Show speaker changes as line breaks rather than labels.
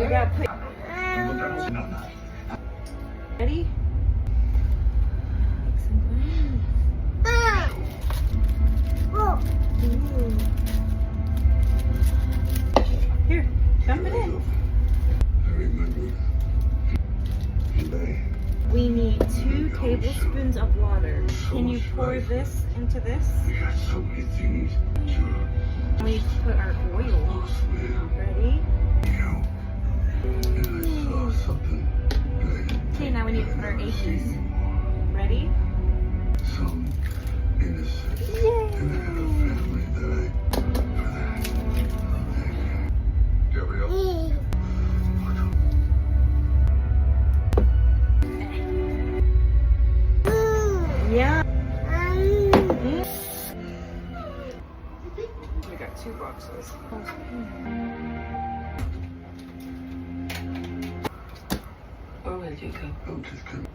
We gotta put. Ready? Make some brownies. Here, dump it in. We need 2 tablespoons of water. Can you pour this into this?
We got so many things to
We put our oil. Ready?
do. And I saw something good.
Okay, now we need to put our eggs. Ready?
Some innocent. And I had a family that for that. I'll thank you. Gabrielle?
Yeah. We got 2 boxes.
I'm just kidding.